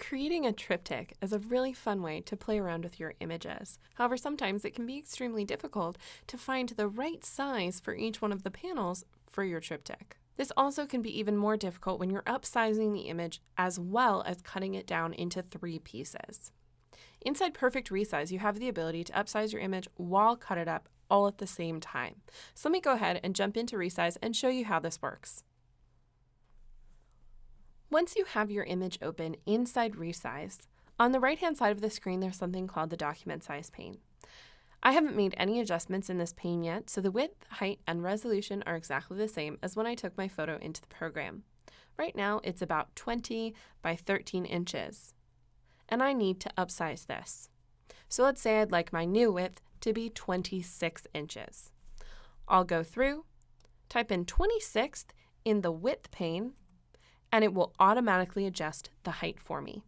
Creating a triptych is a really fun way to play around with your images. However, sometimes it can be extremely difficult to find the right size for each one of the panels for your triptych. This also can be even more difficult when you're upsizing the image as well as cutting it down into 3 pieces. Inside Perfect Resize, you have the ability to upsize your image while cut it up all at the same time. So let me go ahead and jump into Resize and show you how this works. Once you have your image open inside Resize, on the right-hand side of the screen there's something called the document size pane. I haven't made any adjustments in this pane yet, so the width, height, and resolution are exactly the same as when I took my photo into the program. Right now it's about 20 by 13 inches, and I need to upsize this. So let's say I'd like my new width to be 26 inches. I'll go through, type in 26th in the width pane, and it will automatically adjust the height for me.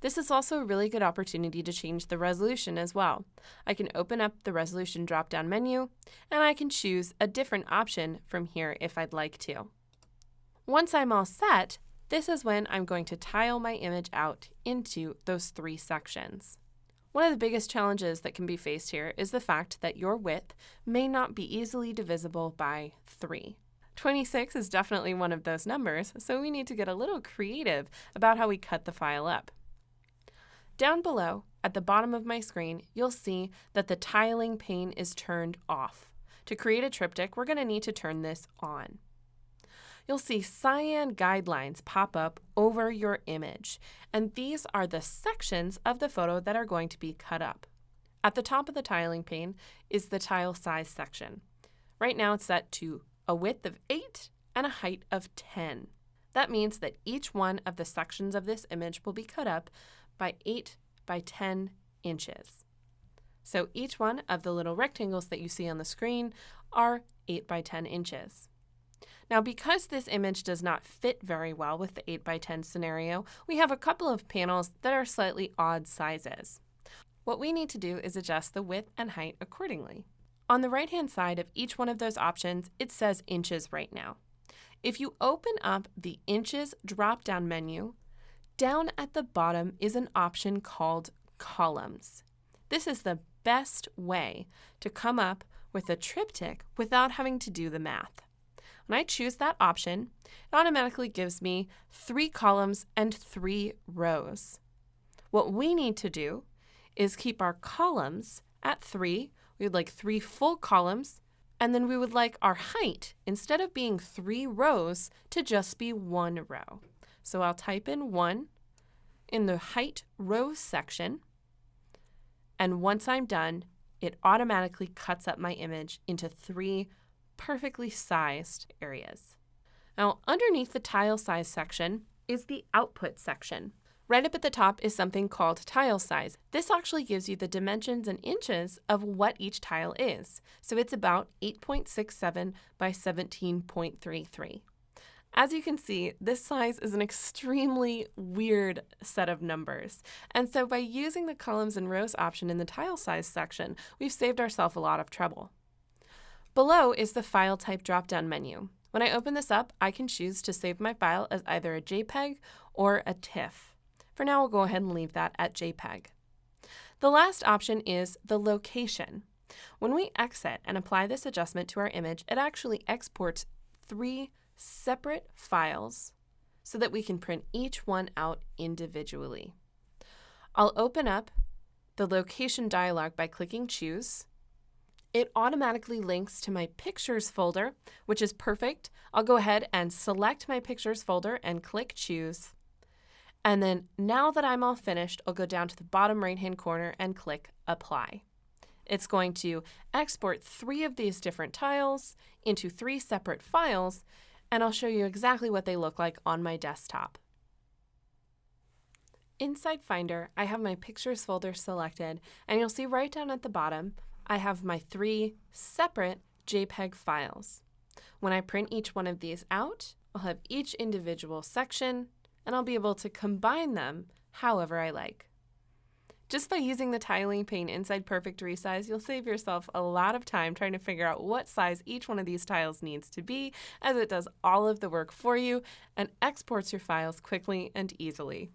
This is also a really good opportunity to change the resolution as well. I can open up the resolution drop-down menu, and I can choose a different option from here if I'd like to. Once I'm all set, this is when I'm going to tile my image out into those 3 sections. One of the biggest challenges that can be faced here is the fact that your width may not be easily divisible by 3. 26 is definitely one of those numbers, so we need to get a little creative about how we cut the file up. Down below, at the bottom of my screen, you'll see that the tiling pane is turned off. To create a triptych, we're going to need to turn this on. You'll see cyan guidelines pop up over your image, and these are the sections of the photo that are going to be cut up. At the top of the tiling pane is the tile size section. Right now it's set to a width of 8 and a height of 10. That means that each one of the sections of this image will be cut up by 8 by 10 inches. So each one of the little rectangles that you see on the screen are 8 by 10 inches. Now, because this image does not fit very well with the 8 by 10 scenario, we have a couple of panels that are slightly odd sizes. What we need to do is adjust the width and height accordingly. On the right-hand side of each one of those options, it says inches right now. If you open up the inches drop-down menu, down at the bottom is an option called columns. This is the best way to come up with a triptych without having to do the math. When I choose that option, it automatically gives me 3 columns and 3 rows. What we need to do is keep our columns at 3. We would like 3 full columns, and then we would like our height, instead of being 3 rows, to just be 1 row. So I'll type in 1 in the height rows section, and once I'm done, it automatically cuts up my image into 3 perfectly sized areas. Now, underneath the tile size section is the output section. Right up at the top is something called tile size. This actually gives you the dimensions in inches of what each tile is. So it's about 8.67 by 17.33. As you can see, this size is an extremely weird set of numbers. And so by using the columns and rows option in the tile size section, we've saved ourselves a lot of trouble. Below is the file type drop-down menu. When I open this up, I can choose to save my file as either a JPEG or a TIFF. For now, we'll go ahead and leave that at JPEG. The last option is the location. When we exit and apply this adjustment to our image, it actually exports 3 separate files so that we can print each one out individually. I'll open up the location dialog by clicking Choose. It automatically links to my Pictures folder, which is perfect. I'll go ahead and select my Pictures folder and click Choose. And then now that I'm all finished, I'll go down to the bottom right-hand corner and click Apply. It's going to export 3 of these different tiles into 3 separate files, and I'll show you exactly what they look like on my desktop. Inside Finder, I have my Pictures folder selected, and you'll see right down at the bottom, I have my 3 separate JPEG files. When I print each one of these out, I'll have each individual section, and I'll be able to combine them however I like. Just by using the tiling pane inside Perfect Resize, you'll save yourself a lot of time trying to figure out what size each one of these tiles needs to be, as it does all of the work for you and exports your files quickly and easily.